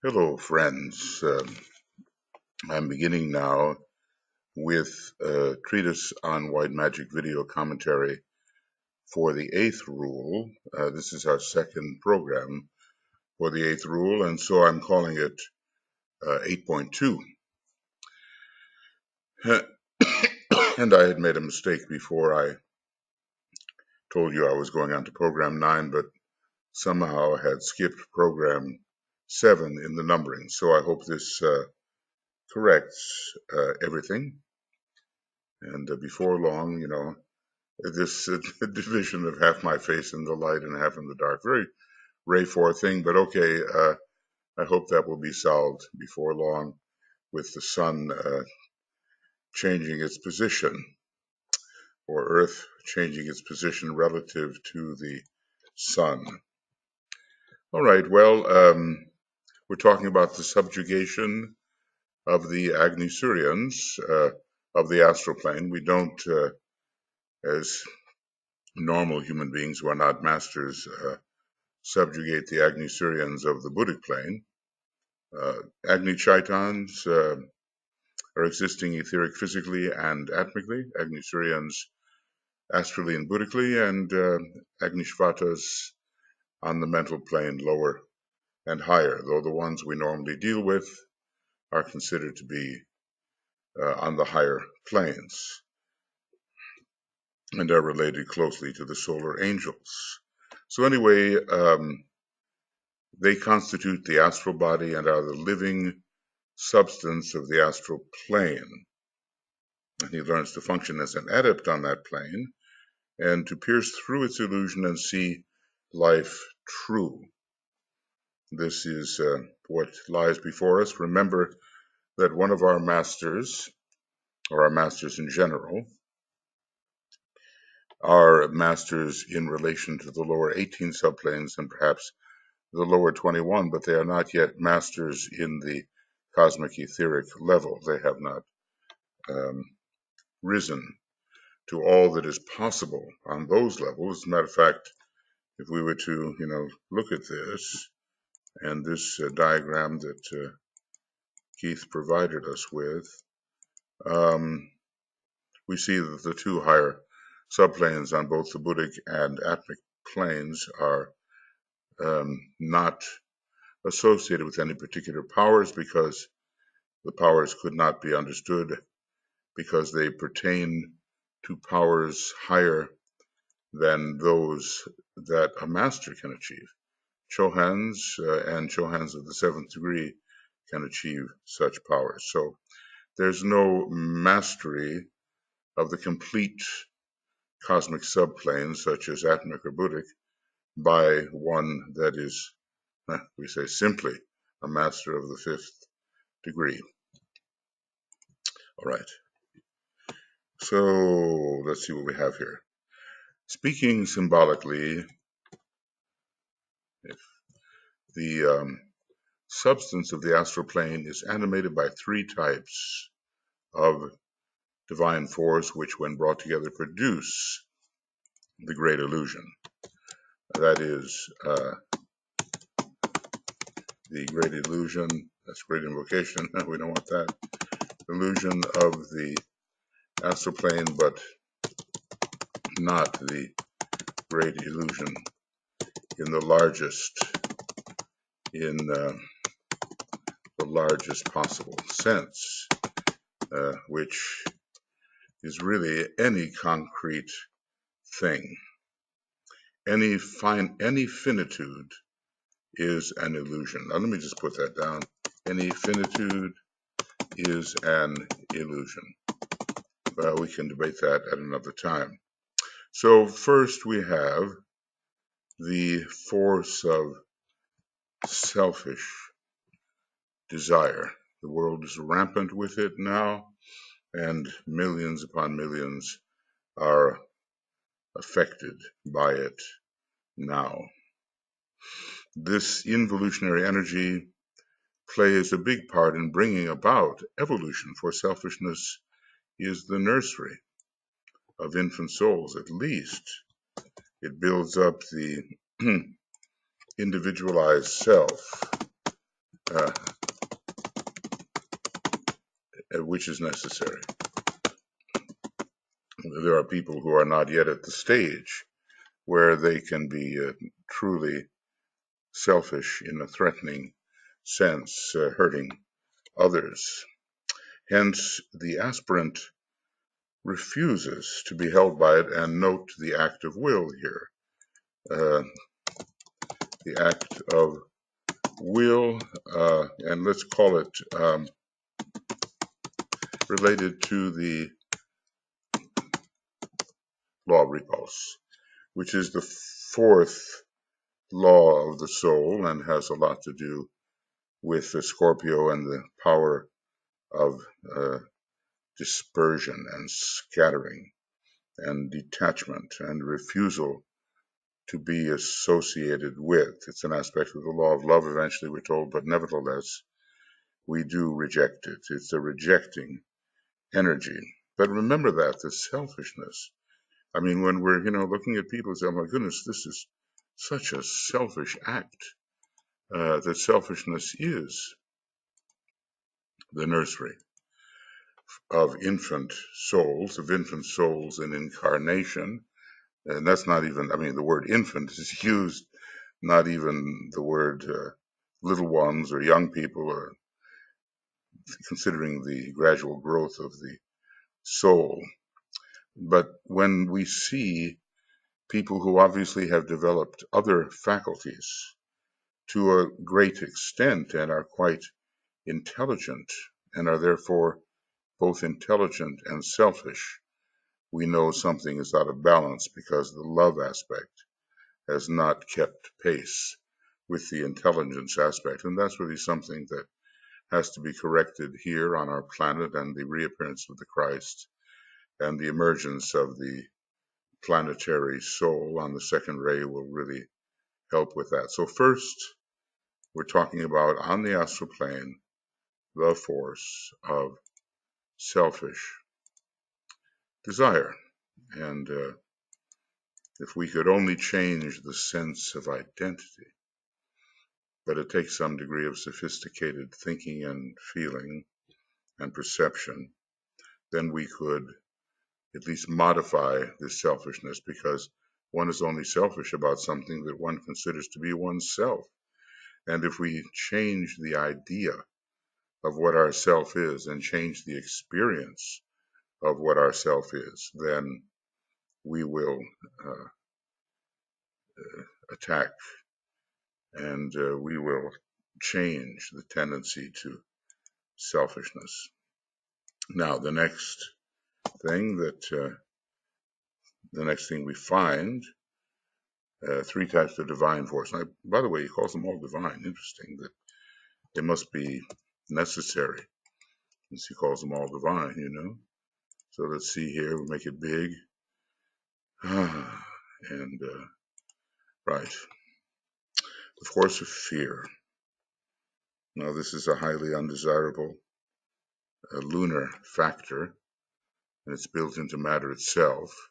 Hello, friends. I'm beginning now with a treatise on white magic video commentary for the eighth rule. This is our second program for the eighth rule, and so I'm calling it 8.2. And I had made a mistake before I told you I was going on to program 9, but somehow had skipped program 7 in the numbering. So I hope this corrects everything. And before long, this division of half my face in the light and half in the dark, very Ray 4 thing, but okay, I hope that will be solved before long with the sun changing its position, or Earth changing its position relative to the sun. All right, well, we're talking about the subjugation of the Agnisurians of the astral plane. We don't, as normal human beings who are not masters, subjugate the Agnisurians of the Buddhic plane. Agni Chaitans are existing etheric physically and atmically, Agnisurians astrally and Buddhically, and Agnishvatas on the mental plane lower and higher, though the ones we normally deal with are considered to be on the higher planes and are related closely to the solar angels. So anyway, they constitute the astral body and are the living substance of the astral plane. And he learns to function as an adept on that plane and to pierce through its illusion and see life true. This is what lies before us. Remember that one of our masters, or our masters in general, are masters in relation to the lower 18 subplanes and perhaps the lower 21, but they are not yet masters in the cosmic etheric level. They have not risen to all that is possible on those levels. As a matter of fact, if we were to, look at this and this diagram that Keith provided us with, we see that the two higher subplanes on both the Buddhic and Atmic planes are not associated with any particular powers because the powers could not be understood because they pertain to powers higher than those that a master can achieve. Chohans and Chohans of the seventh degree can achieve such powers. So there's no mastery of the complete cosmic subplanes, such as Atmic or Buddhic, by one that is, we say simply, a master of the fifth degree. All right. So let's see what we have here. Speaking symbolically, if the substance of the astral plane is animated by three types of divine force, which when brought together produce the great illusion. That is the great illusion, that's great invocation, we don't want that, illusion of the astral plane, but not the great illusion in the largest possible sense, which is really any concrete thing. Any finitude is an illusion. Now let me just put that down. Any finitude is an illusion. Well, we can debate that at another time. So first we have the force of selfish desire. The world is rampant with it now, and millions upon millions are affected by it now. This involutionary energy plays a big part in bringing about evolution, for selfishness is the nursery of infant souls, at least. It builds up the individualized self which is necessary. There are people who are not yet at the stage where they can be truly selfish in a threatening sense, hurting others. Hence, the aspirant refuses to be held by it, and note the act of will here. The act of will, and let's call it related to the Law of Repulse, which is the fourth law of the soul and has a lot to do with the Scorpio and the power of dispersion and scattering and detachment and refusal to be associated with. It's an aspect of the law of love, eventually, we're told, but nevertheless, we do reject it. It's a rejecting energy. But remember that, the selfishness. I mean, when we're, looking at people and say, oh my goodness, this is such a selfish act, that selfishness is the nursery of infant souls in incarnation. And that's not even, the word infant is used, not even the word little ones or young people, or considering the gradual growth of the soul. But when we see people who obviously have developed other faculties to a great extent and are quite intelligent and are therefore both intelligent and selfish, we know something is out of balance because the love aspect has not kept pace with the intelligence aspect. And that's really something that has to be corrected here on our planet, and the reappearance of the Christ and the emergence of the planetary soul on the second ray will really help with that. So first, we're talking about, on the astral plane, the force of selfish desire. And if we could only change the sense of identity, but it takes some degree of sophisticated thinking and feeling and perception, then we could at least modify this selfishness, because one is only selfish about something that one considers to be oneself. And if we change the idea of what our self is and change the experience of what our self is, then we will attack, and we will change the tendency to selfishness. Now, the next thing we find, three types of divine force. Now, by the way, he calls them all divine. Interesting that they must be necessary, since he calls them all divine, So let's see here. We'll make it big. And, right. The force of fear. Now, this is a highly undesirable lunar factor, and it's built into matter itself,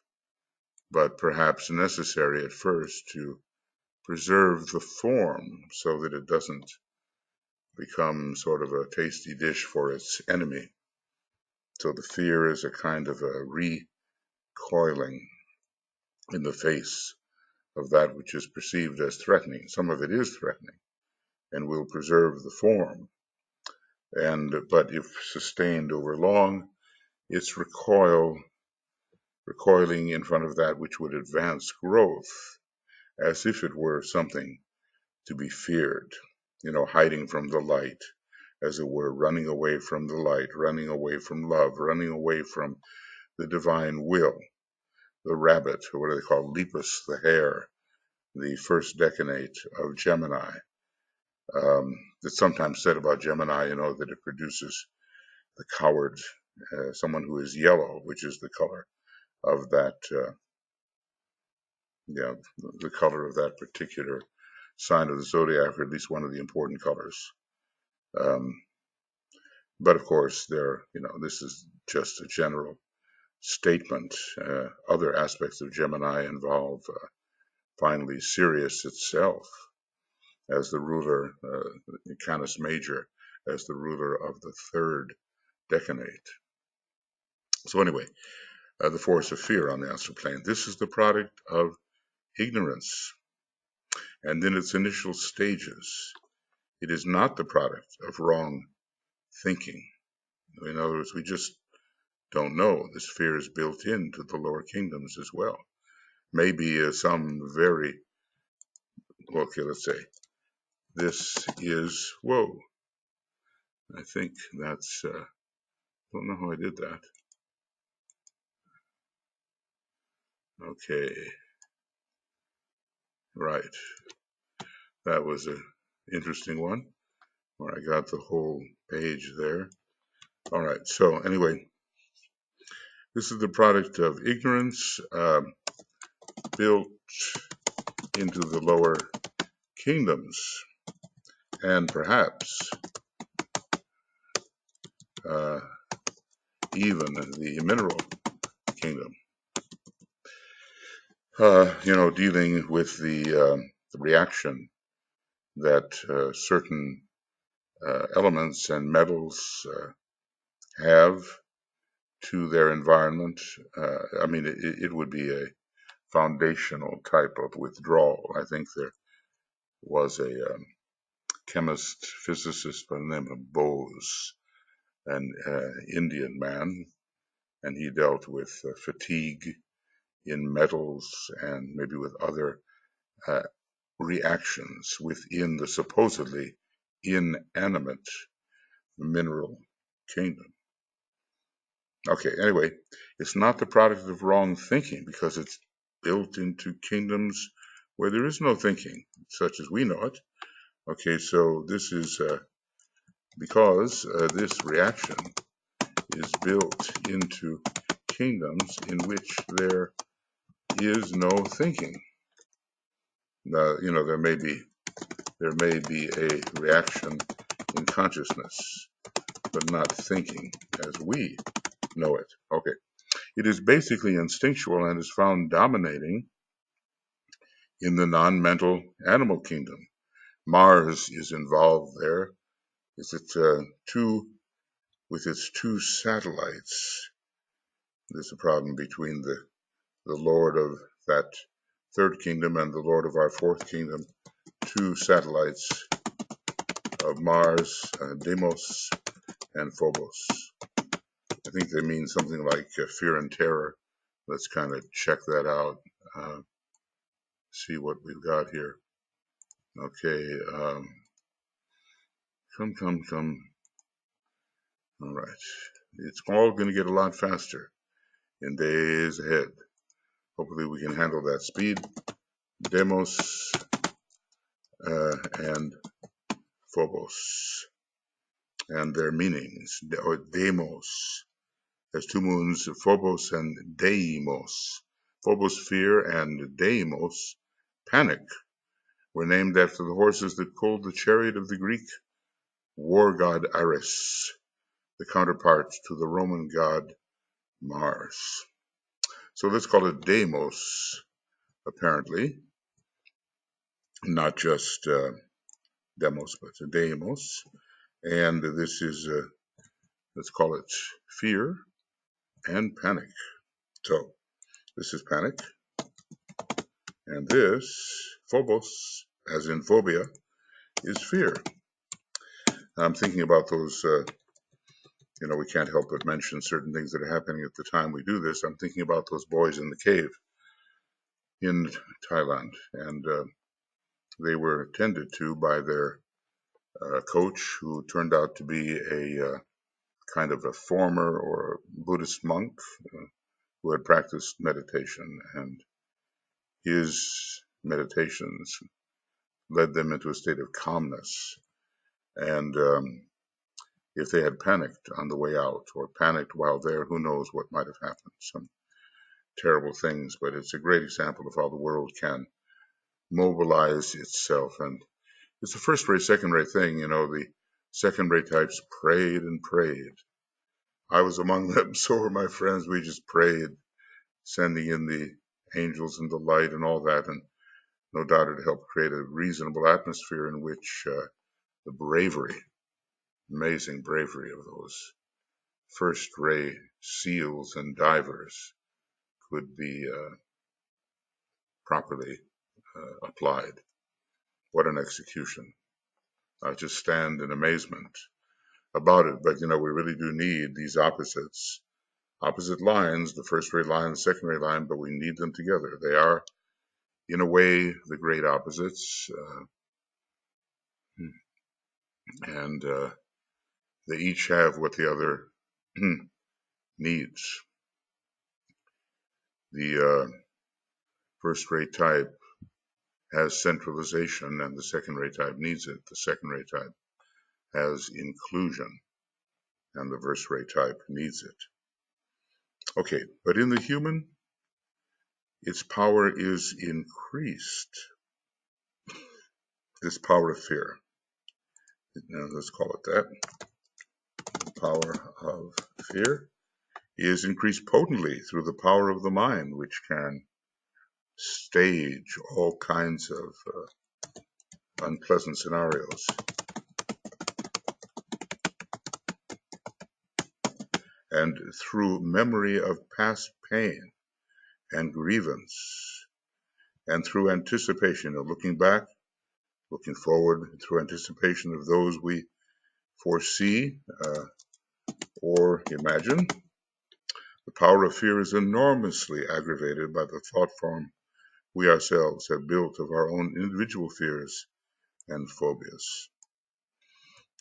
but perhaps necessary at first to preserve the form so that it doesn't become sort of a tasty dish for its enemy. So the fear is a kind of a recoiling in the face of that which is perceived as threatening. Some of it is threatening and will preserve the form. But if sustained over long, it's recoiling in front of that which would advance growth, as if it were something to be feared, hiding from the light, as it were, running away from the light, running away from love, running away from the divine will. The rabbit, or what do they call lepus, the hare, the first decanate of Gemini. It's sometimes said about Gemini, that it produces the coward, someone who is yellow, which is the color of that, the color of that particular sign of the zodiac, or at least one of the important colors. But of course, this is just a general statement. Other aspects of Gemini involve finally Sirius itself, as the ruler, Canis Major, as the ruler of the third decanate. So anyway, the force of fear on the astral plane. This is the product of ignorance, and in its initial stages, it is not the product of wrong thinking. In other words, we just don't know. This fear is built into the lower kingdoms as well. Maybe some very, okay, let's say, this is, whoa, I think that's, don't know how I did that. Okay, right. That was an interesting one, where I got the whole page there. All right, so anyway, this is the product of ignorance built into the lower kingdoms, and perhaps even the mineral kingdom. Dealing with the reaction that certain elements and metals have to their environment. I mean, it would be a foundational type of withdrawal. I think there was a chemist, physicist by the name of Bose, an Indian man, and he dealt with fatigue in metals and maybe with other reactions within the supposedly inanimate mineral kingdom. Okay, anyway, it's not the product of wrong thinking because it's built into kingdoms where there is no thinking, such as we know it. Okay, so this is because this reaction is built into kingdoms in which there is no thinking. There may be a reaction in consciousness, but not thinking as we know it. Okay. It is basically instinctual and is found dominating in the non-mental animal kingdom. Mars is involved there. Is it with its two satellites? There's a problem between the lord of that third kingdom and the lord of our fourth kingdom. Two satellites of Mars, Deimos and Phobos. I think they mean something like fear and terror. Let's kind of check that out. See what we've got here. Okay, come. All right. It's all going to get a lot faster in days ahead. Hopefully we can handle that speed. Deimos and Phobos and their meanings. Or Deimos has two moons, Phobos and Deimos. Phobos, fear, and Deimos, panic, were named after the horses that pulled the chariot of the Greek war god Ares, the counterpart to the Roman god Mars. So let's call it Deimos, apparently, not just Demos, but Deimos. And this is, let's call it fear and panic. So this is panic, and this, Phobos, as in phobia, is fear. I'm thinking about those, we can't help but mention certain things that are happening at the time we do this. I'm thinking about those boys in the cave in Thailand, and they were attended to by their coach, who turned out to be a kind of a former or Buddhist monk who had practiced meditation, and his meditations led them into a state of calmness. And if they had panicked on the way out or panicked while there, who knows what might have happened. Some terrible things, but it's a great example of how the world can mobilize itself. And it's a first-rate, second-rate thing. The second-rate types prayed and prayed. I was among them, so were my friends. We just prayed, sending in the angels and the light and all that. And no doubt it helped create a reasonable atmosphere in which the bravery, amazing bravery of those first ray seals and divers could be properly applied. What an execution. I just stand in amazement about it. But, we really do need these opposite lines, the first ray line, the second ray line, but we need them together. They are, in a way, the great opposites. And they each have what the other needs. The first ray type has centralization, and the second ray type needs it. The second ray type has inclusion, and the first ray type needs it. Okay, but in the human, its power is increased. This power of fear, let's call it that, the power of fear is increased potently through the power of the mind, which can stage all kinds of unpleasant scenarios. And through memory of past pain and grievance, and through anticipation of looking back, looking forward, through anticipation of those we foresee or imagine, the power of fear is enormously aggravated by the thought form we ourselves have built of our own individual fears and phobias.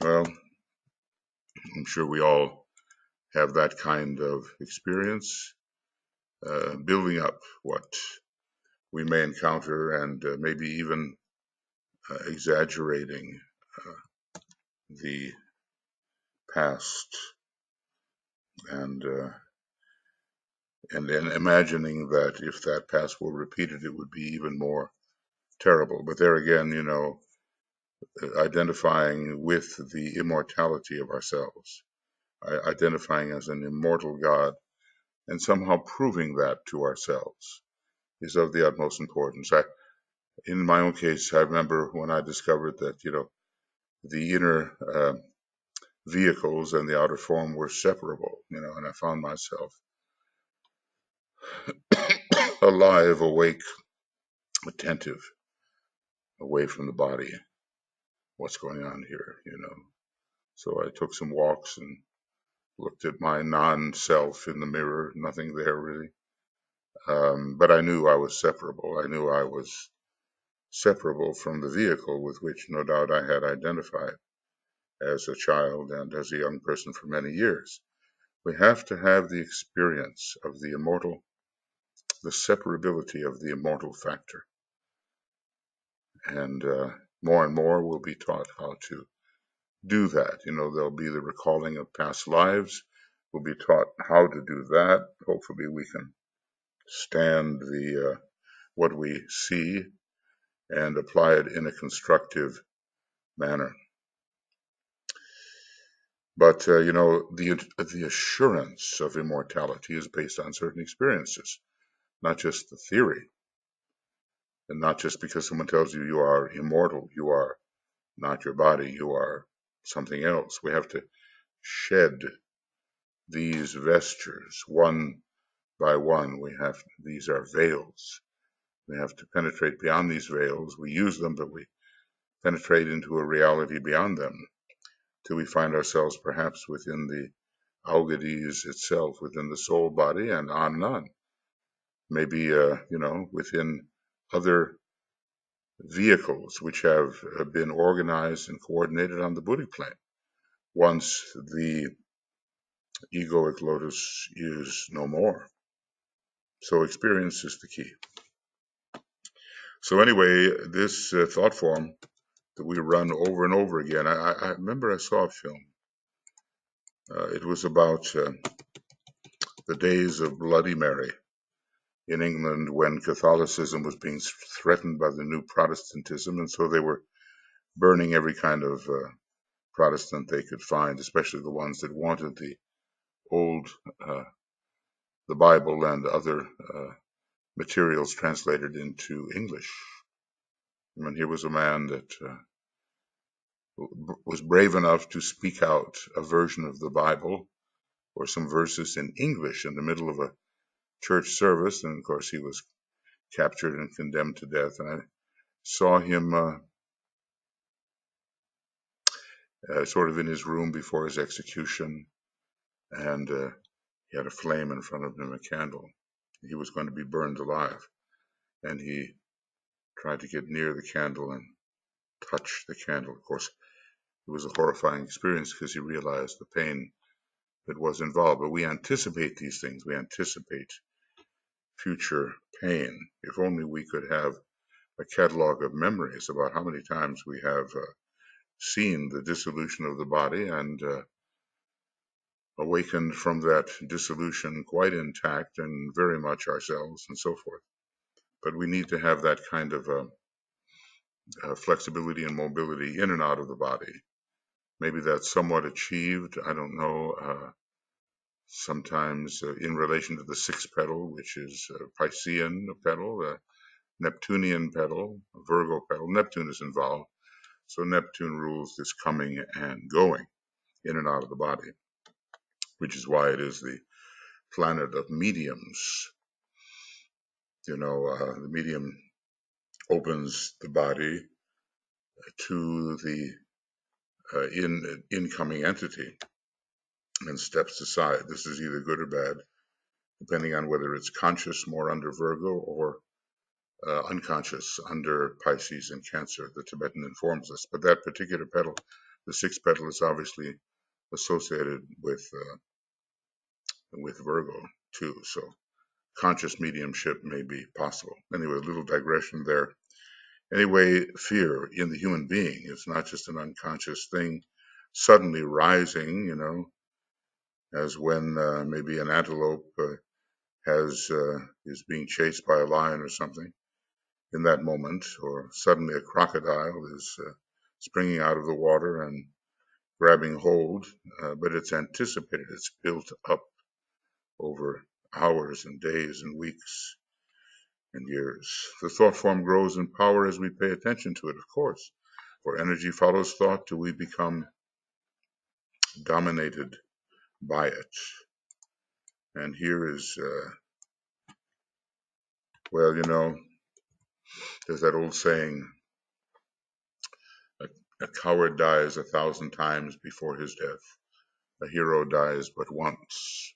Well, I'm sure we all have that kind of experience, building up what we may encounter and maybe even exaggerating the past and then imagining that if that past were repeated, it would be even more terrible. But there again, identifying with the immortality of ourselves, identifying as an immortal God, and somehow proving that to ourselves is of the utmost importance. In my own case, I remember when I discovered that, the inner vehicles and the outer form were separable, and I found myself alive, awake, attentive, away from the body. What's going on here, So I took some walks and looked at my non-self in the mirror, nothing there really. But I knew I was separable. I knew I was separable from the vehicle with which no doubt I had identified as a child and as a young person for many years. We have to have the experience of the immortal, the separability of the immortal factor. And more we'll be taught how to do that. There'll be the recalling of past lives. We'll be taught how to do that. Hopefully we can stand the what we see and apply it in a constructive manner. But, the assurance of immortality is based on certain experiences, not just the theory. And not just because someone tells you you are immortal, you are not your body, you are something else. We have to shed these vestures one by one. These are veils. We have to penetrate beyond these veils. We use them, but we penetrate into a reality beyond them till we find ourselves perhaps within the algades itself, within the soul body, and on and on. Maybe, within other vehicles which have been organized and coordinated on the Buddhic plane. Once the egoic lotus is no more. So experience is the key. So anyway, this thought form that we run over and over again, I remember I saw a film. It was about the days of Bloody Mary in England when Catholicism was being threatened by the new Protestantism, and so they were burning every kind of Protestant they could find, especially the ones that wanted the old, the Bible and other materials translated into English. I mean, here was a man that was brave enough to speak out a version of the Bible or some verses in English in the middle of a church service, and of course he was captured and condemned to death. And I saw him sort of in his room before his execution, and he had a flame in front of him, a candle. He was going to be burned alive, and he tried to get near the candle and touch the candle. Of course, it was a horrifying experience because he realized the pain that was involved. But we anticipate these things. We anticipate future pain. If only we could have a catalog of memories about how many times we have seen the dissolution of the body and awakened from that dissolution quite intact and very much ourselves and so forth. But we need to have that kind of flexibility and mobility in and out of the body. Maybe that's somewhat achieved, I don't know, sometimes in relation to the sixth pedal, which is a Piscean pedal, a Neptunian pedal, a Virgo pedal. Neptune is involved. So Neptune rules this coming and going in and out of the body, which is why it is the planet of mediums. You know, the medium opens the body to the incoming entity and steps aside. This is either good or bad, depending on whether it's conscious more under Virgo or unconscious under Pisces and Cancer. The Tibetan informs us. But that particular pedal, the sixth pedal, is obviously associated with Virgo too. So conscious mediumship may be possible. Anyway, a little digression there. Anyway, fear in the human being is not just an unconscious thing suddenly rising, you know, as when maybe an antelope is being chased by a lion or something in that moment, or suddenly a crocodile is springing out of the water and grabbing hold, but it's anticipated, it's built up over hours and days and weeks and years. The thought form grows in power as we pay attention to it, of course, for energy follows thought till we become dominated by it. And here is, well, you know, there's that old saying, a coward dies 1,000 times before his death. A hero dies but once.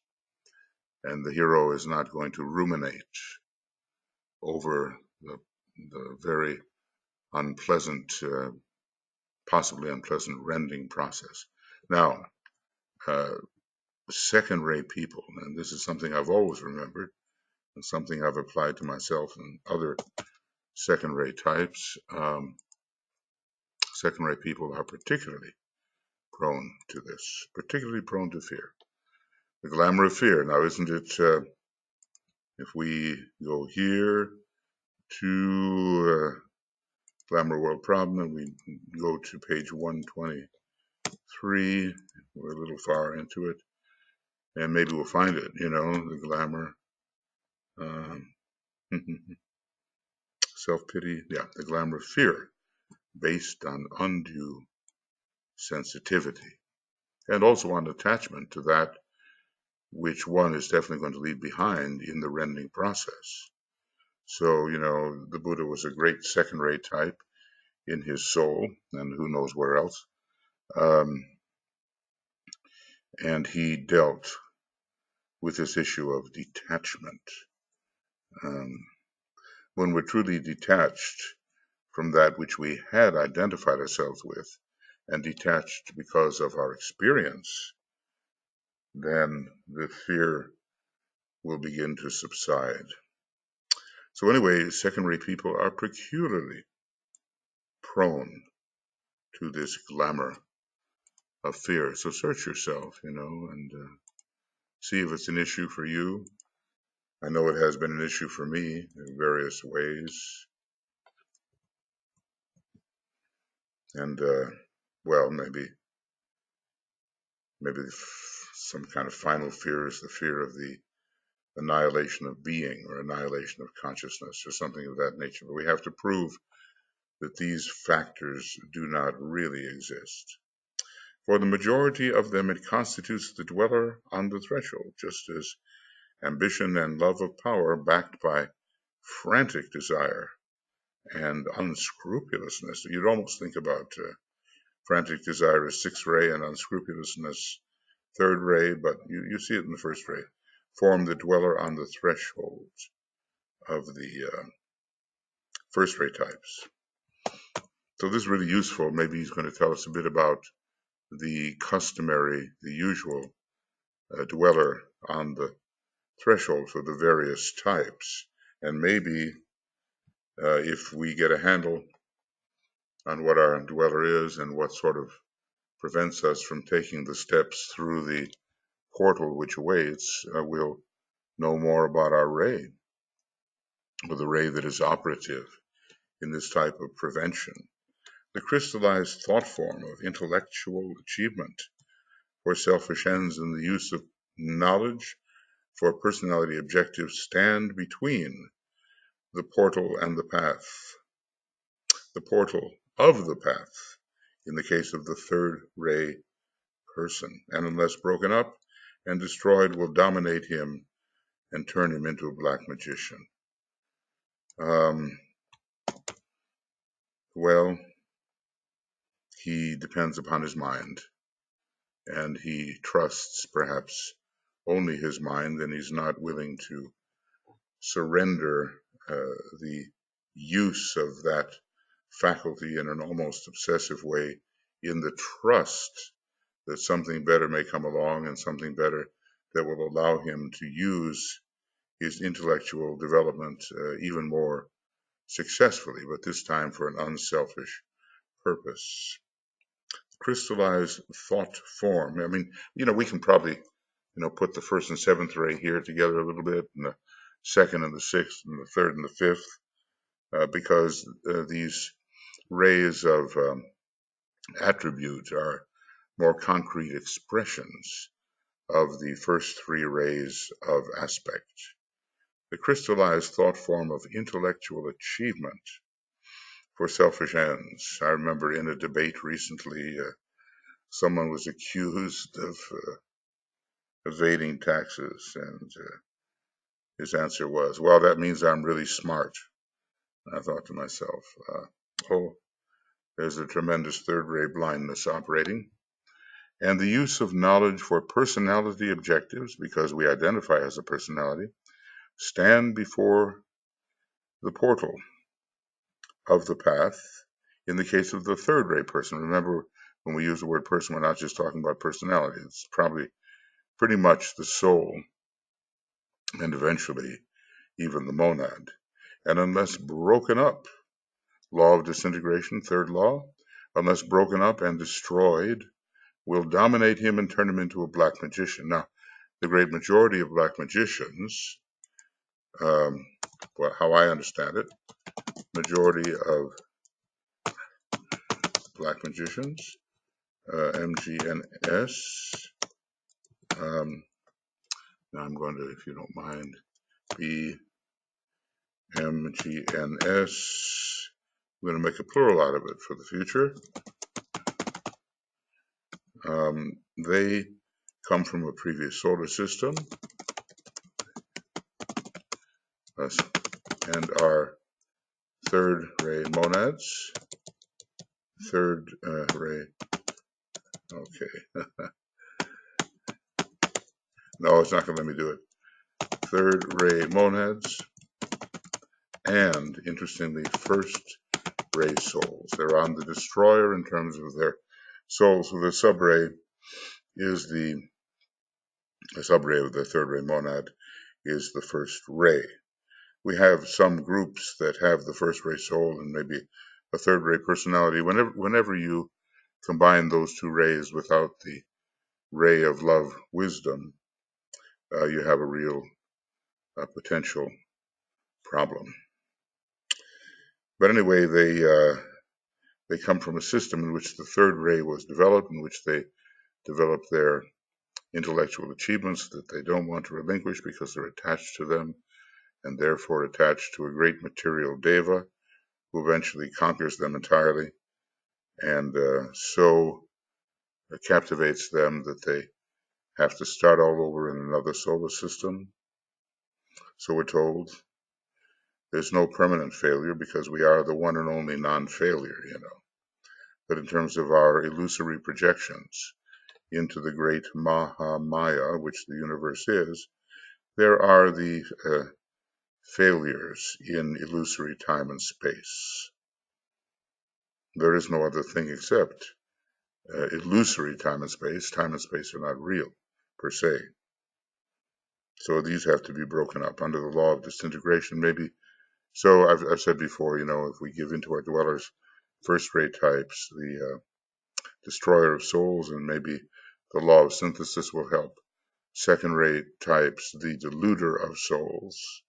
And the hero is not going to ruminate over the very unpleasant, possibly unpleasant rending process. Now, second-rate people, and this is something I've always remembered, and something I've applied to myself and other second-rate types. Second-rate people are particularly prone to this, particularly prone to fear. The glamour of fear. Now, isn't it, if we go here to Glamour World Problem and we go to page 123, we're a little far into it, and maybe we'll find it, you know, the glamour. Self-pity, yeah, the glamour of fear based on undue sensitivity and also on attachment to that which one is definitely going to leave behind in the rending process. So, you know, the Buddha was a great second-rate type in his soul, and who knows where else. And he dealt with this issue of detachment. When we're truly detached from that which we had identified ourselves with, and detached because of our experience, then the fear will begin to subside. So anyway, second-rate people are peculiarly prone to this glamour of fear. So search yourself, you know, and see if it's an issue for you. I know it has been an issue for me in various ways. And, well, maybe some kind of final fear is the fear of the annihilation of being or annihilation of consciousness or something of that nature. But we have to prove that these factors do not really exist. For the majority of them, it constitutes the dweller on the threshold, just as ambition and love of power backed by frantic desire and unscrupulousness. You'd almost think about frantic desire as sixth ray and unscrupulousness third ray, but you see it in the first ray, form the dweller on the threshold of the first ray types. So this is really useful. Maybe he's going to tell us a bit about the customary, the usual dweller on the threshold for the various types. And maybe if we get a handle on what our dweller is and what sort of prevents us from taking the steps through the portal which awaits, we'll know more about our ray, or the ray that is operative in this type of prevention. The crystallized thought form of intellectual achievement for selfish ends and the use of knowledge for personality objectives stand between the portal and the path. The portal of the path in the case of the third ray person, and unless broken up and destroyed, will dominate him and turn him into a black magician. Well, he depends upon his mind, and he trusts perhaps only his mind, and he's not willing to surrender the use of that faculty in an almost obsessive way in the trust that something better may come along and something better that will allow him to use his intellectual development even more successfully, but this time for an unselfish purpose. Crystallized thought form. I mean, we can probably, put the first and seventh ray here together a little bit, and the second and the sixth, and the third and the fifth, because these rays of attribute are more concrete expressions of the first three rays of aspect. The crystallized thought form of intellectual achievement for selfish ends. I remember in a debate recently, someone was accused of evading taxes, and his answer was, well, that means I'm really smart. And I thought to myself, there's a tremendous third ray blindness operating. And the use of knowledge for personality objectives, because we identify as a personality, stand before the portal of the path in the case of the third ray person. Remember, when we use the word person, we're not just talking about personality. It's probably pretty much the soul, and eventually even the monad. And unless broken up, law of disintegration, third law, unless broken up and destroyed, will dominate him and turn him into a black magician. Now, the great majority of black magicians, how I understand it, majority of black magicians, MGNS, now I'm going to, if you don't mind, be MGNS. I'm going to make a plural out of it for the future. They come from a previous solar system and are third ray monads. Third ray. Okay. No, it's not going to let me do it. Third ray monads and, interestingly, first ray souls. They're on the destroyer in terms of their souls. So the subray is the subray of the third ray monad is the first ray. We have some groups that have the first ray soul and maybe a third ray personality. Whenever you combine those two rays without the ray of love wisdom, you have a real potential problem. But anyway, they come from a system in which the third ray was developed, in which they developed their intellectual achievements that they don't want to relinquish because they're attached to them, and therefore attached to a great material deva, who eventually conquers them entirely, and so captivates them that they have to start all over in another solar system. So we're told there's no permanent failure because we are the one and only non-failure. But in terms of our illusory projections into the great Mahamaya, which the universe is, there are the failures in illusory time and space. There is no other thing except illusory time and space. Time and space are not real, per se. So these have to be broken up under the law of disintegration, maybe. So I've said before, if we give into our dwellers first-rate types, the destroyer of souls, and maybe the law of synthesis will help. Second-rate types, the deluder of souls,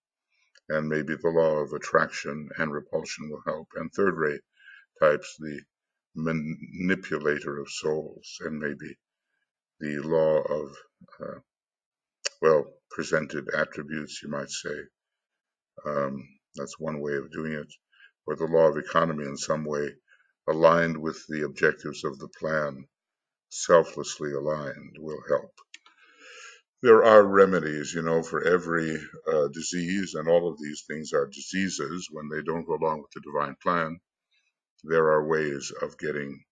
and maybe the law of attraction and repulsion will help. And third-rate types, the manipulator of souls, and maybe the law of, presented attributes, you might say. That's one way of doing it. Or the law of economy in some way, aligned with the objectives of the plan, selflessly aligned, will help. There are remedies, for every disease, and all of these things are diseases when they don't go along with the divine plan. There are ways of getting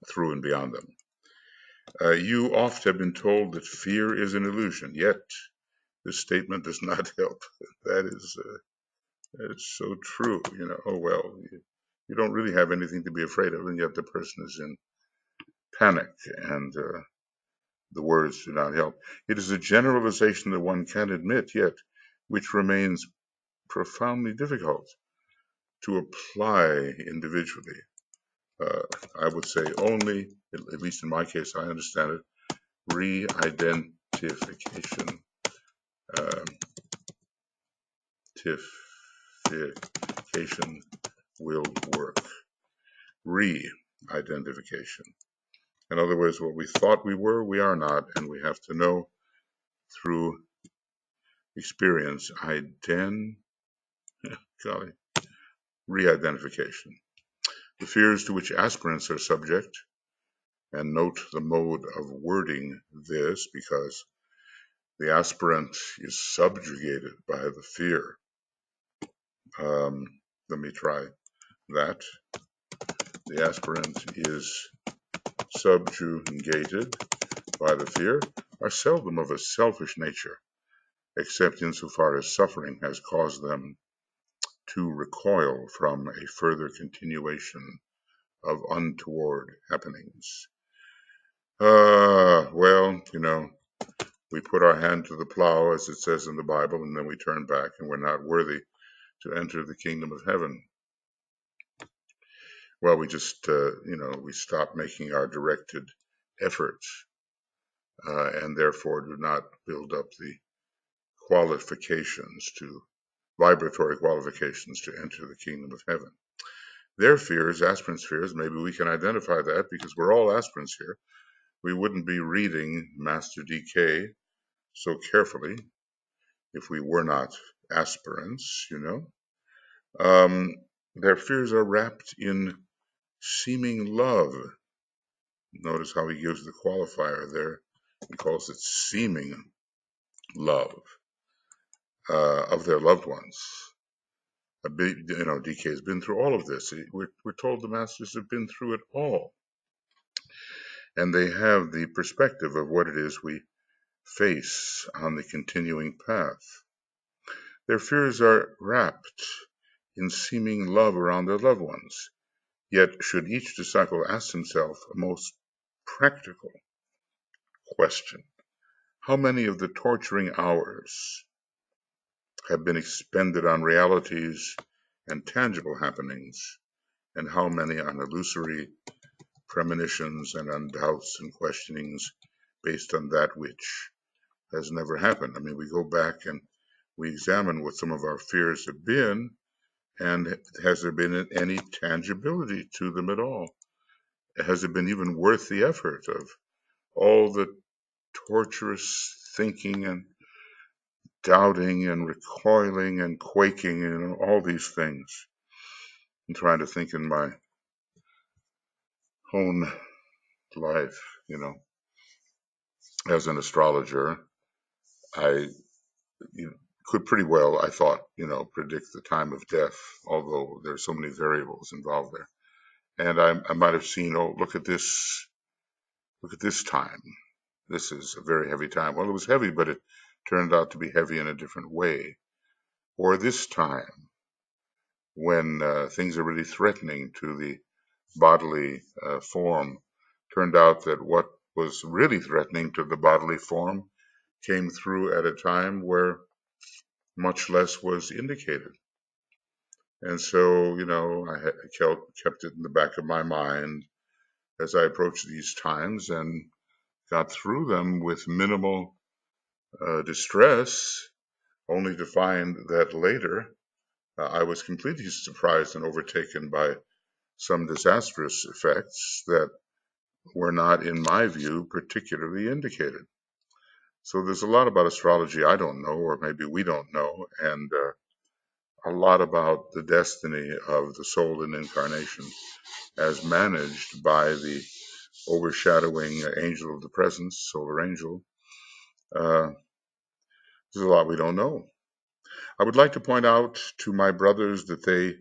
through and beyond them. You oft have been told that fear is an illusion, yet this statement does not help. That is so true. Oh well, you don't really have anything to be afraid of, and yet the person is in panic, and the words do not help. It is a generalization that one can admit, yet which remains profoundly difficult to apply individually. I would say only, at least in my case, I understand it, re-identification. Identification will work. Re-identification. In other words, what we thought we were, we are not, and we have to know through experience, re-identification. The fears to which aspirants are subject, and note the mode of wording this, because the aspirant is subjugated by the fear. Let me try that. The aspirant is subjugated by the fear, are seldom of a selfish nature, except insofar as suffering has caused them to recoil from a further continuation of untoward happenings. We put our hand to the plow, as it says in the Bible, and then we turn back, and we're not worthy to enter the kingdom of heaven. Well, we just, we stop making our directed efforts, and therefore do not build up the vibratory qualifications to enter the kingdom of heaven. Their fears, aspirants' fears, maybe we can identify that because we're all aspirants here. We wouldn't be reading Master DK so carefully if we were not aspirants, Their fears are wrapped in seeming love. Notice how he gives the qualifier there. He calls it seeming love of their loved ones. DK has been through all of this. We're told the masters have been through it all. And they have the perspective of what it is we face on the continuing path. Their fears are wrapped in seeming love around their loved ones. Yet should each disciple ask himself a most practical question. How many of the torturing hours have been expended on realities and tangible happenings, and how many on illusory premonitions and on doubts and questionings based on that which has never happened? I mean, we go back and we examine what some of our fears have been, and has there been any tangibility to them at all? Has it been even worth the effort of all the torturous thinking and doubting and recoiling and quaking and all these things? I'm trying to think in my own life, as an astrologer, I could pretty well, I thought, predict the time of death, although there's so many variables involved there. And I might have seen, oh, look at this time. This is a very heavy time. Well, it was heavy, but it turned out to be heavy in a different way. Or this time, when things are really threatening to the bodily form, turned out that what was really threatening to the bodily form came through at a time where much less was indicated. And so, I kept it in the back of my mind as I approached these times and got through them with minimal distress, only to find that later I was completely surprised and overtaken by some disastrous effects that were not, in my view, particularly indicated. So there's a lot about astrology I don't know, or maybe we don't know, and a lot about the destiny of the soul in incarnation as managed by the overshadowing angel of the presence, solar angel. Uh, there's a lot we don't know. I would like to point out to my brothers that they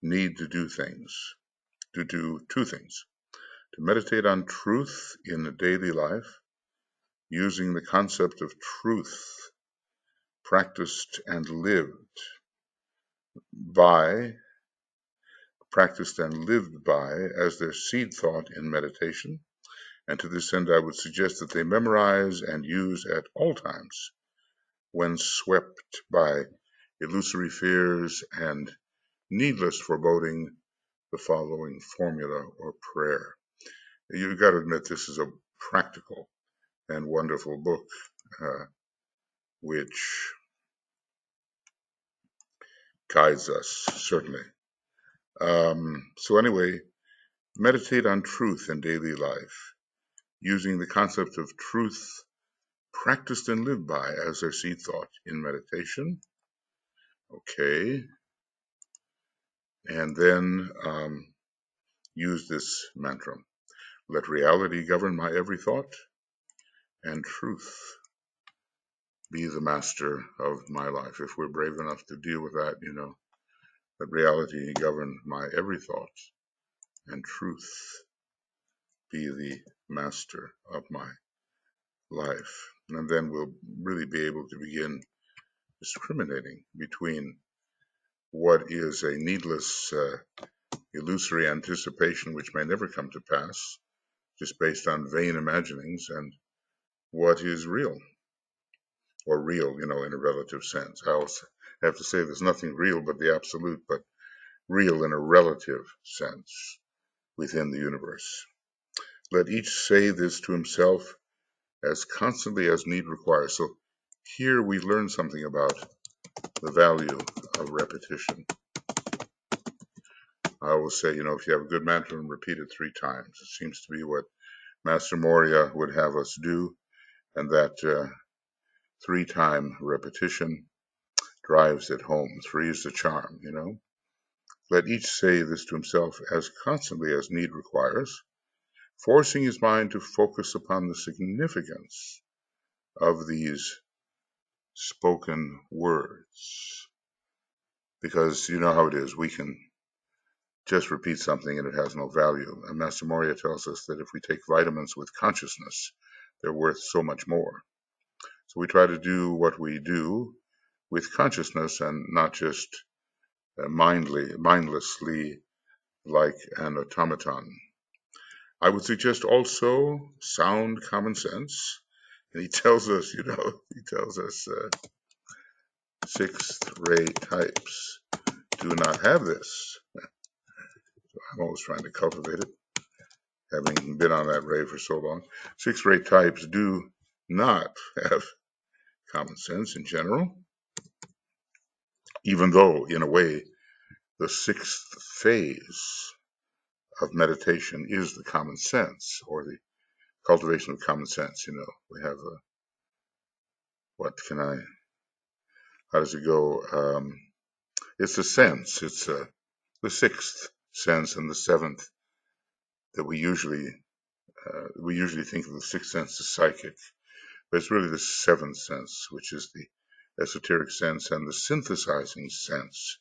need to do two things: to meditate on truth in daily life, using the concept of truth practiced and lived by as their seed thought in meditation. And to this end, I would suggest that they memorize and use at all times, when swept by illusory fears and needless foreboding, the following formula or prayer. You've got to admit this is a practical and wonderful book, which guides us, certainly. So anyway, meditate on truth in daily life, using the concept of truth practiced and lived by as their seed thought in meditation. Okay. And then use this mantra: let reality govern my every thought, and truth be the master of my life. If we're brave enough to deal with that, let reality govern my every thought, and truth be the master of my life. And then we'll really be able to begin discriminating between what is a needless, illusory anticipation which may never come to pass, just based on vain imaginings, and what is real, or real, in a relative sense. I also have to say there's nothing real but the absolute, but real in a relative sense within the universe. Let each say this to himself as constantly as need requires. So here we learn something about the value of repetition. I always say, if you have a good mantra and repeat it 3 times, it seems to be what Master Moria would have us do, and that 3-time repetition drives it home. 3 is the charm, Let each say this to himself as constantly as need requires, forcing his mind to focus upon the significance of these spoken words. Because you know how it is, we can just repeat something and it has no value. And Master Moria tells us that if we take vitamins with consciousness, they're worth so much more. So we try to do what we do with consciousness and not just mindlessly like an automaton. I would suggest also sound common sense. And he tells us, 6th-rate types do not have this. I'm always trying to cultivate it, having been on that ray for so long. 6th-rate types do not have common sense in general, even though, in a way, the 6th phase of meditation is the common sense, or the cultivation of common sense. We have how does it go? It's a sense. It's the sixth sense and the seventh that we usually think of the sixth sense as psychic, but it's really the seventh sense, which is the esoteric sense, and the synthesizing sense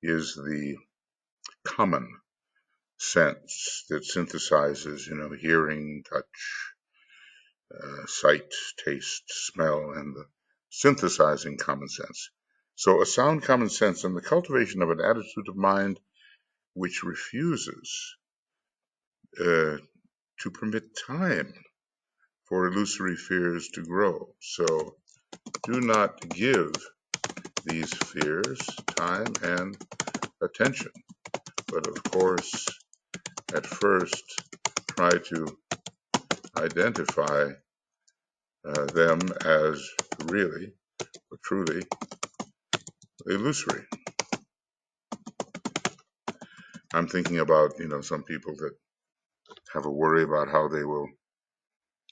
is the common sense that synthesizes, hearing, touch, sight, taste, smell, and the synthesizing common sense. So a sound common sense and the cultivation of an attitude of mind which refuses to permit time for illusory fears to grow. So do not give these fears time and attention, but of course, at first, try to identify them as really or truly illusory. I'm thinking about, some people that have a worry about how they will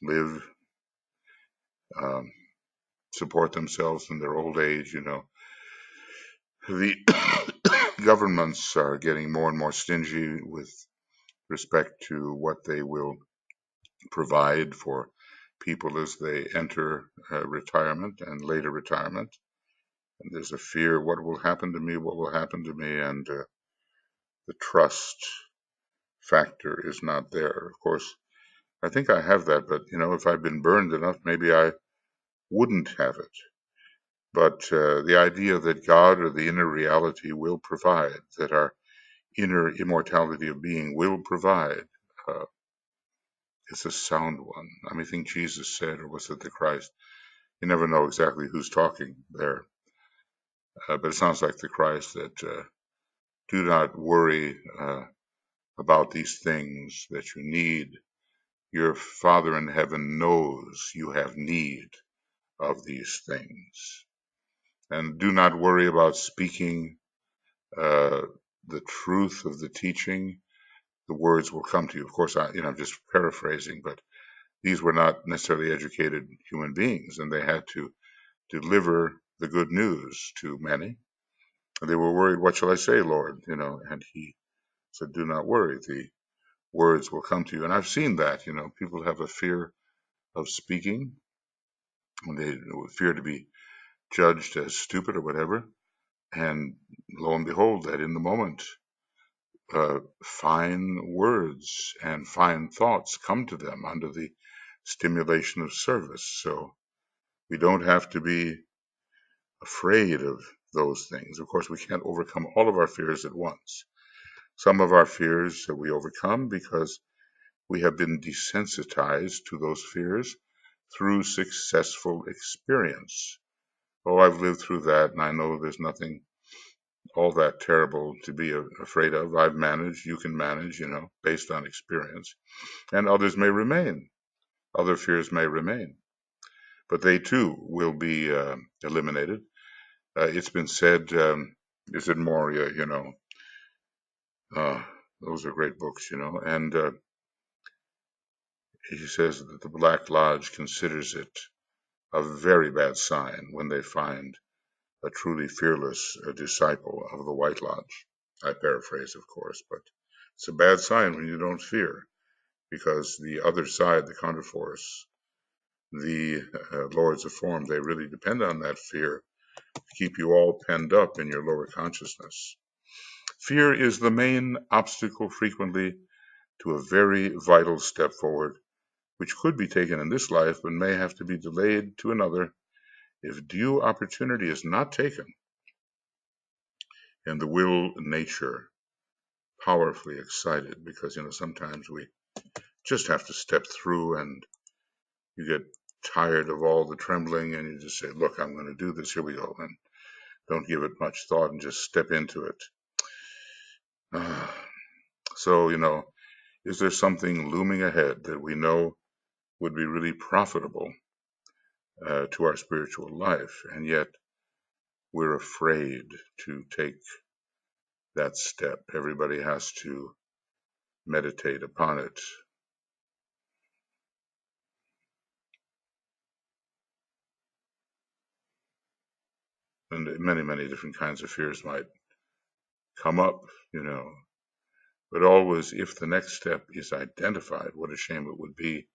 live, um, support themselves in their old age. The governments are getting more and more stingy with respect to what they will provide for people as they enter retirement and later retirement. And there's a fear, what will happen to me? What will happen to me? And the trust factor is not there. Of course, I think I have that, but if I've been burned enough, maybe I wouldn't have it. But the idea that God or the inner reality will provide, that our inner immortality of being will provide, uh, is a sound one. I think Jesus said, or was it the Christ? You never know exactly who's talking there, but it sounds like the Christ that do not worry about these things that you need. Your Father in heaven knows you have need of these things. And do not worry about speaking the truth of the teaching. The words will come to you. Of course, I'm just paraphrasing, but these were not necessarily educated human beings, and they had to deliver the good news to many. And they were worried, what shall I say, Lord? And he said, do not worry. The words will come to you. And I've seen that, people have a fear of speaking, and they fear to be judged as stupid or whatever. And lo and behold, that in the moment, fine words and fine thoughts come to them under the stimulation of service. So we don't have to be afraid of those things. Of course, we can't overcome all of our fears at once. Some of our fears that we overcome because we have been desensitized to those fears through successful experience. Oh, I've lived through that, and I know there's nothing all that terrible to be afraid of. I've managed, you can manage, based on experience. And others may remain. Other fears may remain. But they too will be eliminated. It's been said, is it Moria, those are great books, and he says that the Black Lodge considers it a very bad sign when they find a truly fearless disciple of the White Lodge. I paraphrase, of course, but it's a bad sign when you don't fear, because the other side, the counterforce, the lords of form, they really depend on that fear to keep you all penned up in your lower consciousness. Fear is the main obstacle frequently to a very vital step forward, which could be taken in this life but may have to be delayed to another if due opportunity is not taken and the will nature powerfully excited, because sometimes we just have to step through and you get tired of all the trembling and you just say, look, I'm going to do this, here we go, and don't give it much thought and just step into it. So, is there something looming ahead that we know would be really profitable to our spiritual life, and yet we're afraid to take that step? Everybody has to meditate upon it. And many, many different kinds of fears might come up, but always if the next step is identified, what a shame it would be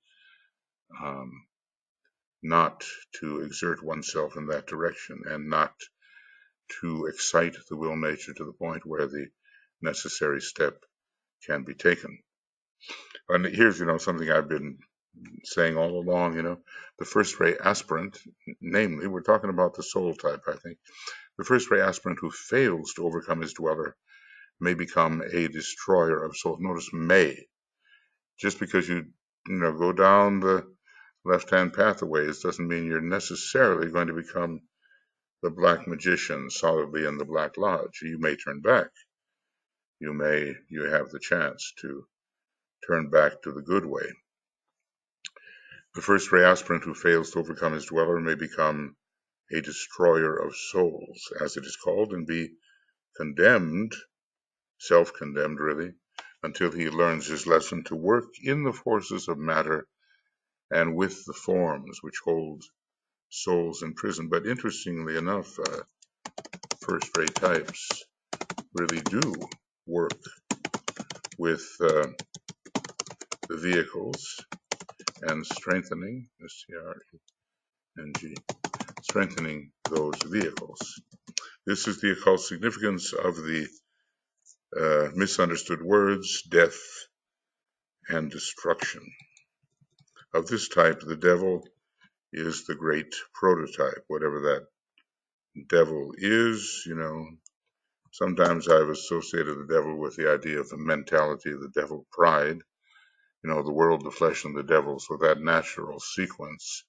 um, not to exert oneself in that direction and not to excite the will nature to the point where the necessary step can be taken. And here's, something I've been saying all along, the first ray aspirant, namely, we're talking about the soul type, I think. The first ray aspirant who fails to overcome his dweller may become a destroyer of souls. Notice may. Just because you go down the left-hand pathways doesn't mean you're necessarily going to become the black magician solidly in the Black Lodge. You may turn back. You have the chance to turn back to the good way. The first ray aspirant who fails to overcome his dweller may become a destroyer of souls, as it is called, and be condemned, self-condemned really, until he learns his lesson to work in the forces of matter and with the forms which hold souls in prison. But interestingly enough, first-rate types really do work with the vehicles and strengthening, S-T-R-E-N-G, strengthening those vehicles. This is the occult significance of the misunderstood words, death and destruction. Of this type, the devil is the great prototype, whatever that devil is, Sometimes I've associated the devil with the idea of the mentality of the devil, pride, the world, the flesh, and the devil. So that natural sequence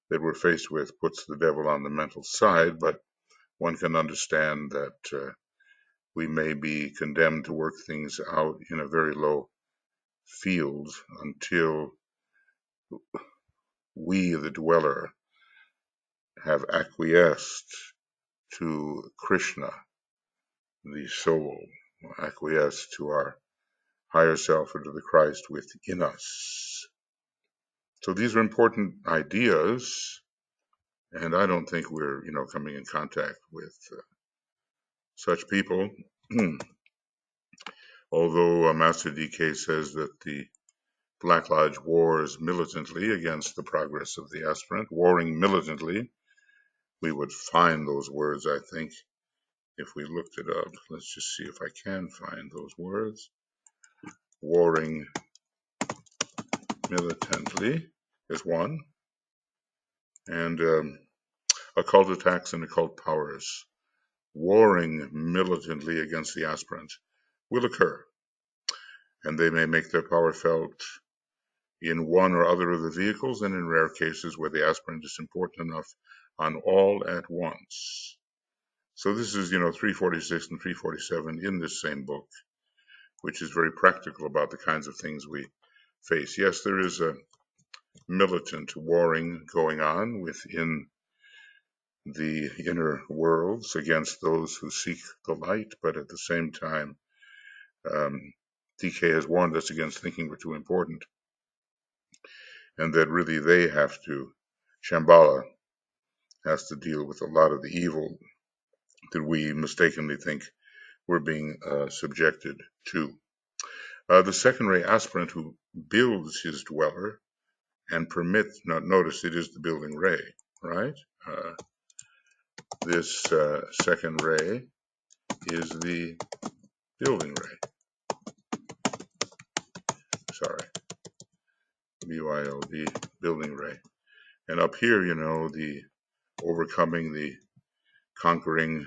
that we're faced with puts the devil on the mental side, but one can understand that we may be condemned to work things out in a very low field until we, the dweller, have acquiesced to Krishna, the soul, acquiesced to our higher self or to the Christ within us. So these are important ideas, and I don't think we're, coming in contact with such people. Although Master DK says that the Black Lodge wars militantly against the progress of the aspirant, warring militantly, we would find those words, I think, if we looked it up. Let's just see if I can find those words. Warring militantly is one, and occult attacks and occult powers warring militantly against the aspirant will occur, and they may make their power felt in one or other of the vehicles, and in rare cases where the aspirant is important enough, on all at once. So this is, 346 and 347 in this same book, which is very practical about the kinds of things we face. Yes, there is a militant warring going on within the inner worlds against those who seek the light, but at the same time, DK has warned us against thinking we're too important, and that really they have to, Shambhala has to deal with a lot of the evil that we mistakenly think we're being subjected to. The second ray aspirant who builds his dweller and permits, now notice it is the building ray, right? This second ray is the building ray. Sorry, B-Y-L-D, building ray. And up here, the overcoming, the conquering,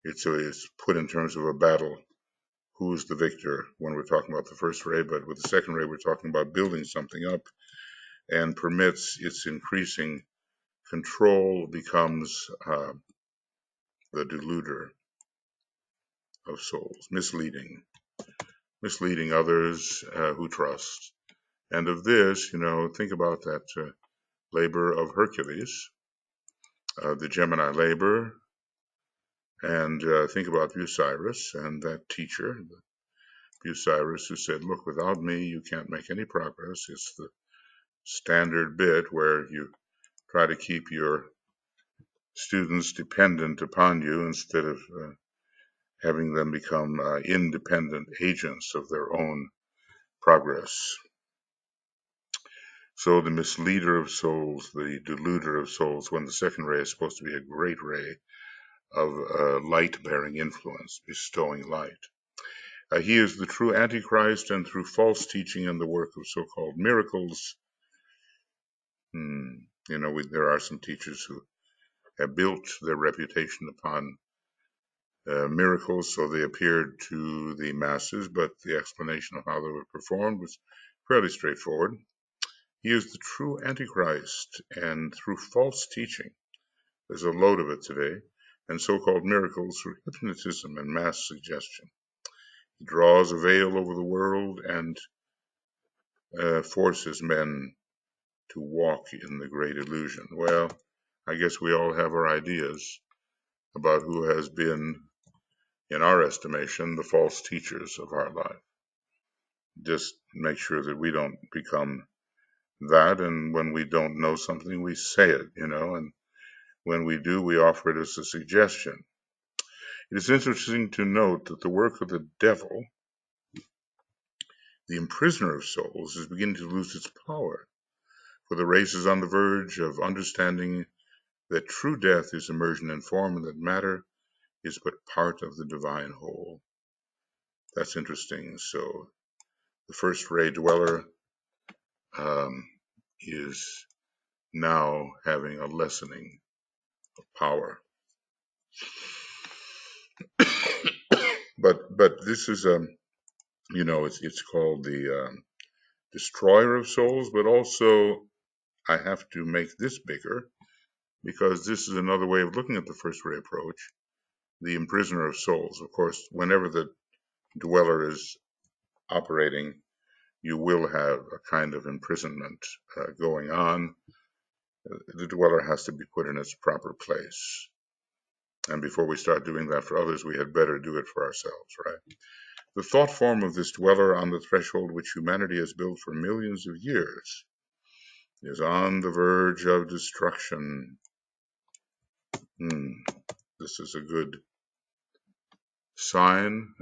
it's put in terms of a battle. Who's the victor when we're talking about the first ray, but with the second ray, we're talking about building something up and permits its increasing control, becomes the deluder of souls, misleading others who trust. And of this, think about that labor of Hercules, the Gemini labor, and think about Bucyrus and that teacher, Bucyrus, who said, look, without me, you can't make any progress. It's the standard bit where you try to keep your students dependent upon you instead of having them become independent agents of their own progress. So the misleader of souls, the deluder of souls, when the second ray is supposed to be a great ray of light-bearing influence, bestowing light. He is the true Antichrist, and through false teaching and the work of so-called miracles, there are some teachers who have built their reputation upon miracles, so they appeared to the masses, but the explanation of how they were performed was fairly straightforward. He is the true Antichrist, and through false teaching, there's a load of it today, and so-called miracles through hypnotism and mass suggestion. He draws a veil over the world and forces men to walk in the great illusion. Well, I guess we all have our ideas about who has been, in our estimation, the false teachers of our life. Just make sure that we don't become that, and when we don't know something, we say it, and when we do, we offer it as a suggestion. It is interesting to note that the work of the devil, the imprisoner of souls, is beginning to lose its power, for the race is on the verge of understanding that true death is immersion in form and that matter is but part of the divine whole. That's interesting. So the first ray dweller is now having a lessening of power. But this is it's called the destroyer of souls, but also I have to make this bigger because this is another way of looking at the first ray approach, the imprisoner of souls. Of course, whenever the dweller is operating, you will have a kind of imprisonment going on. The dweller has to be put in its proper place. And before we start doing that for others, we had better do it for ourselves, right? The thought form of this dweller on the threshold which humanity has built for millions of years is on the verge of destruction. This is a good sign,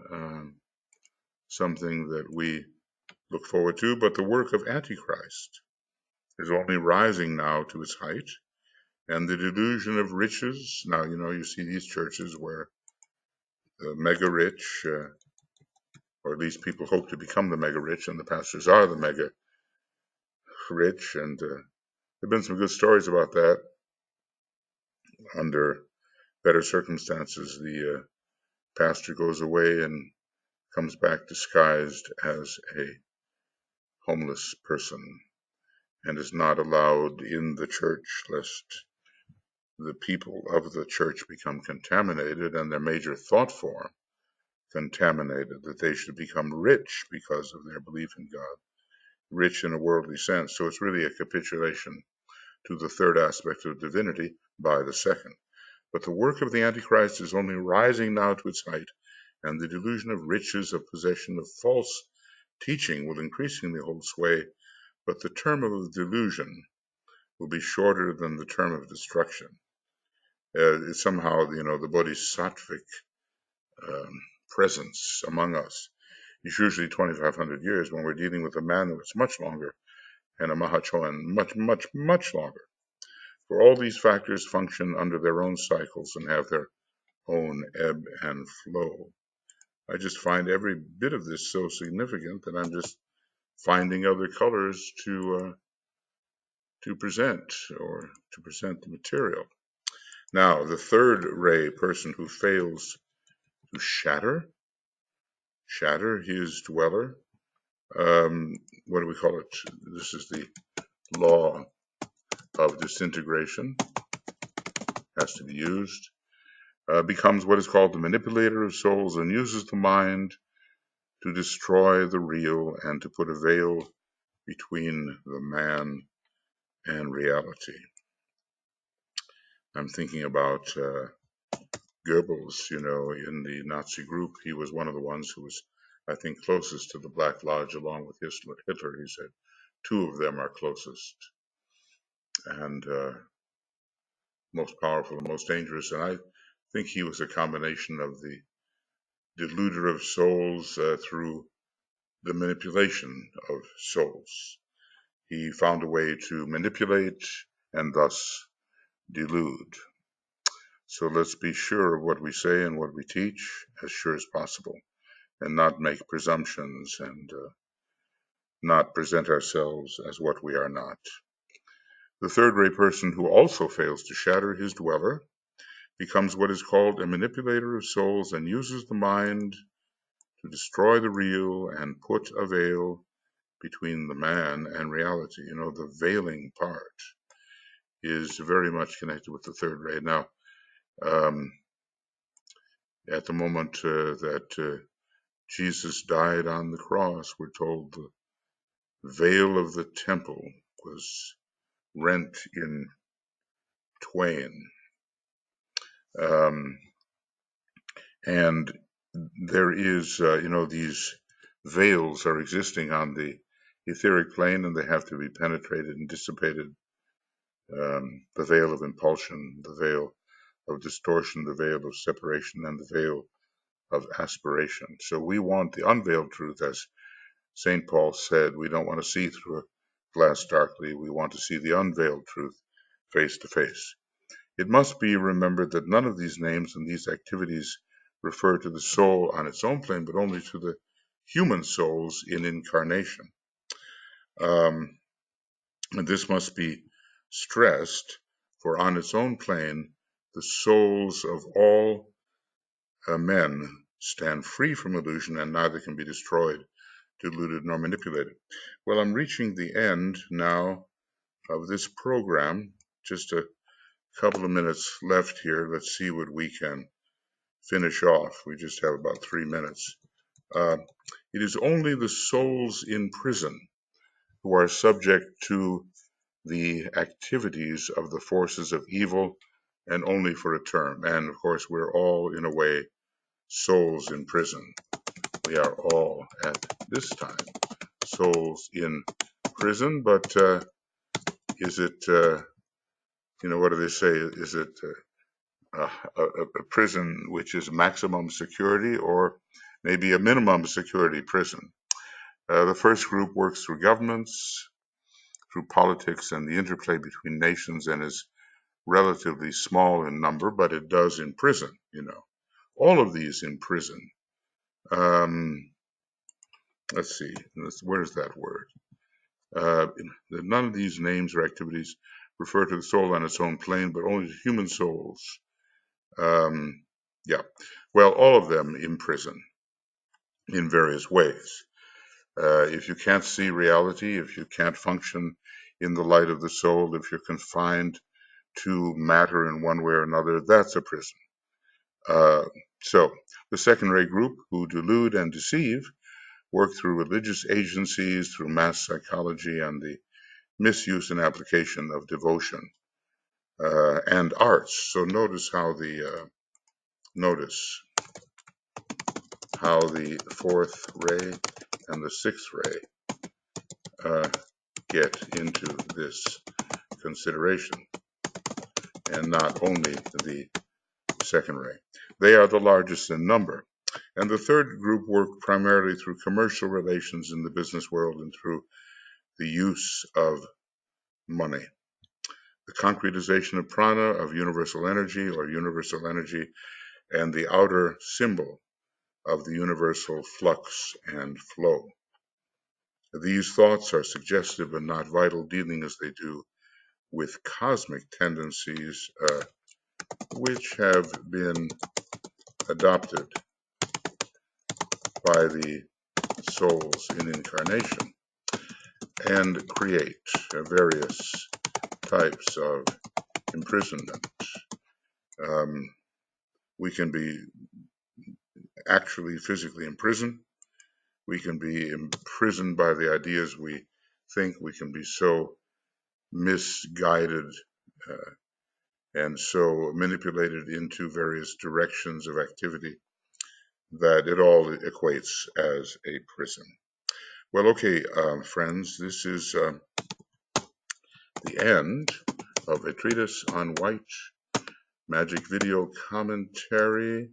something that we look forward to, but the work of Antichrist is only rising now to its height, and the delusion of riches. Now, you see these churches where the mega rich, or at least people hope to become the mega rich, and the pastors are the mega rich, and there have been some good stories about that. Under better circumstances, the pastor goes away and comes back disguised as a homeless person and is not allowed in the church lest the people of the church become contaminated and their major thought form contaminated, that they should become rich because of their belief in God, rich in a worldly sense. So it's really a capitulation to the third aspect of divinity by the second. But the work of the Antichrist is only rising now to its height, and the delusion of riches, of possession, of false teaching will increasingly hold sway, but the term of delusion will be shorter than the term of destruction. It's somehow, the bodhisattvic presence among us is usually 2,500 years when we're dealing with a man that's much longer and a Mahachohan much, much, much longer. For all these factors function under their own cycles and have their own ebb and flow. I just find every bit of this so significant that I'm just finding other colors to present or to present the material. Now, the third ray person who fails to shatter his dweller, what do we call it? This is the law of disintegration, has to be used, becomes what is called the manipulator of souls and uses the mind to destroy the real and to put a veil between the man and reality. I'm thinking about Goebbels, in the Nazi group. He was one of the ones who was, I think, closest to the Black Lodge along with Hitler. He said two of them are closest and most powerful and most dangerous. And I think he was a combination of the deluder of souls through the manipulation of souls. He found a way to manipulate and thus delude. So let's be sure of what we say and what we teach as sure as possible, and not make presumptions and not present ourselves as what we are not. The third-rate person who also fails to shatter his dweller becomes what is called a manipulator of souls and uses the mind to destroy the real and put a veil between the man and reality. You know, the veiling part is very much connected with the third rate. Now, at the moment that Jesus died on the cross, we're told the veil of the temple was rent in twain. And there is, these veils are existing on the etheric plane, and they have to be penetrated and dissipated. The veil of impulsion, the veil of distortion, the veil of separation, and the veil of aspiration. So we want the unveiled truth, as St. Paul said. We don't want to see through a glass darkly. We want to see the unveiled truth face to face. It must be remembered that none of these names and these activities refer to the soul on its own plane, but only to the human souls in incarnation. And this must be stressed, for on its own plane, the souls of all men stand free from illusion, and neither can be destroyed, deluded, nor manipulated. Well, I'm reaching the end now of this program. Just a couple of minutes left here. Let's see what we can finish off. We just have about 3 minutes. It is only the souls in prison who are subject to the activities of the forces of evil, and only for a term. And of course, we're all, in a way, souls in prison. We are all, at this time, souls in prison. But is it, what do they say? Is it a prison which is maximum security, or maybe a minimum security prison? The first group works through governments, through politics and the interplay between nations, and is relatively small in number, but it does imprison, All of these imprison. Let's see, where's that word? None of these names or activities refer to the soul on its own plane, but only to human souls. Well, all of them imprison in various ways. If you can't see reality, if you can't function in the light of the soul, if you're confined to matter in one way or another, that's a prison. So the second-rate group who delude and deceive work through religious agencies, through mass psychology, and the misuse and application of devotion and arts. So notice how the fourth ray and the sixth ray get into this consideration, and not only the second ray. They are the largest in number. And the third group work primarily through commercial relations in the business world and through the use of money. The concretization of prana, of universal energy or universal energy, and the outer symbol of the universal flux and flow. These thoughts are suggestive and not vital, dealing as they do with cosmic tendencies which have been adopted by the souls in incarnation and create various types of imprisonment. We can be actually physically imprisoned. We can be imprisoned by the ideas we think. We can be so misguided and so manipulated into various directions of activity that it all equates as a prison. Well, okay, friends, this is the end of A Treatise on White Magic video commentary.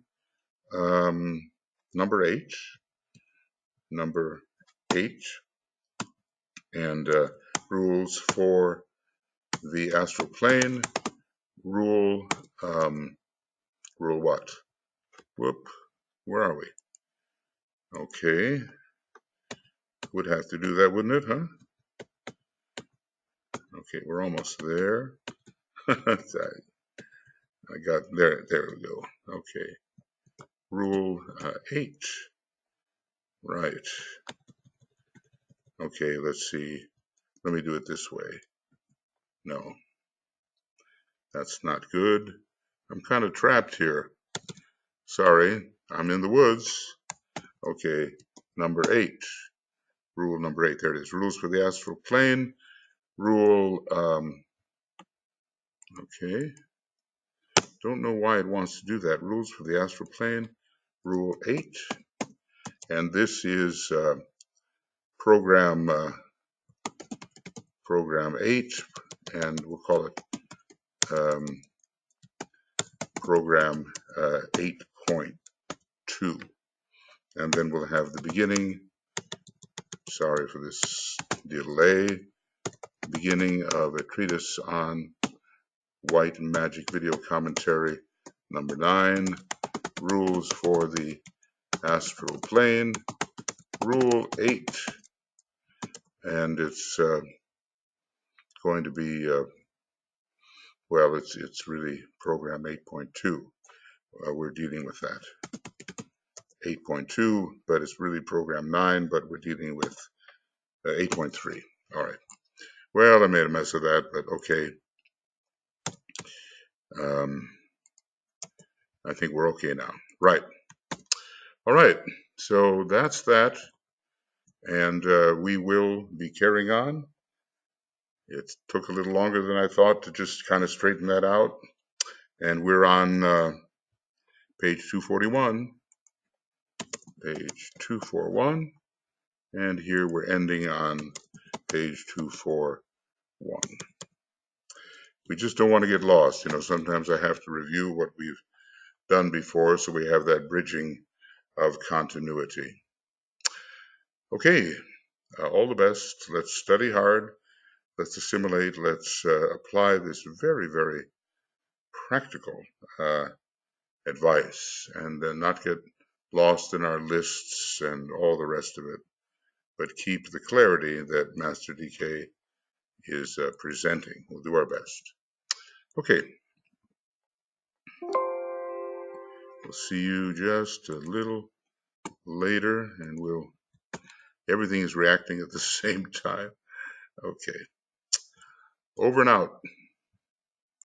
number 8, and rules for the astral plane. Rule what? Whoop, where are we? Okay, would have to do that, wouldn't it, huh? Okay, we're almost there. I got there we go. Okay, rule 8, right. Okay, let's see. Let me do it this way. No, that's not good. I'm kind of trapped here. Sorry, I'm in the woods. Okay, number 8. Rule number 8. There it is. Rules for the astral plane. Rule, okay. Don't know why it wants to do that. Rules for the astral plane. Rule 8. And this is program 8, and we'll call it program 8.2. And then we'll have the beginning, sorry for this delay, beginning of a treatise on white magic video commentary number 9, rules for the astral plane, rule 8, and it's going to be, well, it's really program 8.2. We're dealing with that. 8.2, but it's really program 9, but we're dealing with 8.3. All right. Well, I made a mess of that, but okay. I think we're okay now. Right. All right. So that's that. And we will be carrying on. It took a little longer than I thought to just kind of straighten that out. And we're on page 241. Page 241. And here we're ending on page 241. We just don't want to get lost. You know, sometimes I have to review what we've done before, so we have that bridging of continuity. Okay, all the best. Let's study hard. Let's assimilate. Let's apply this very, very practical advice, and not get lost in our lists and all the rest of it, but keep the clarity that Master DK is presenting. We'll do our best. Okay. We'll see you just a little later, and everything is reacting at the same time. Okay. Over and out.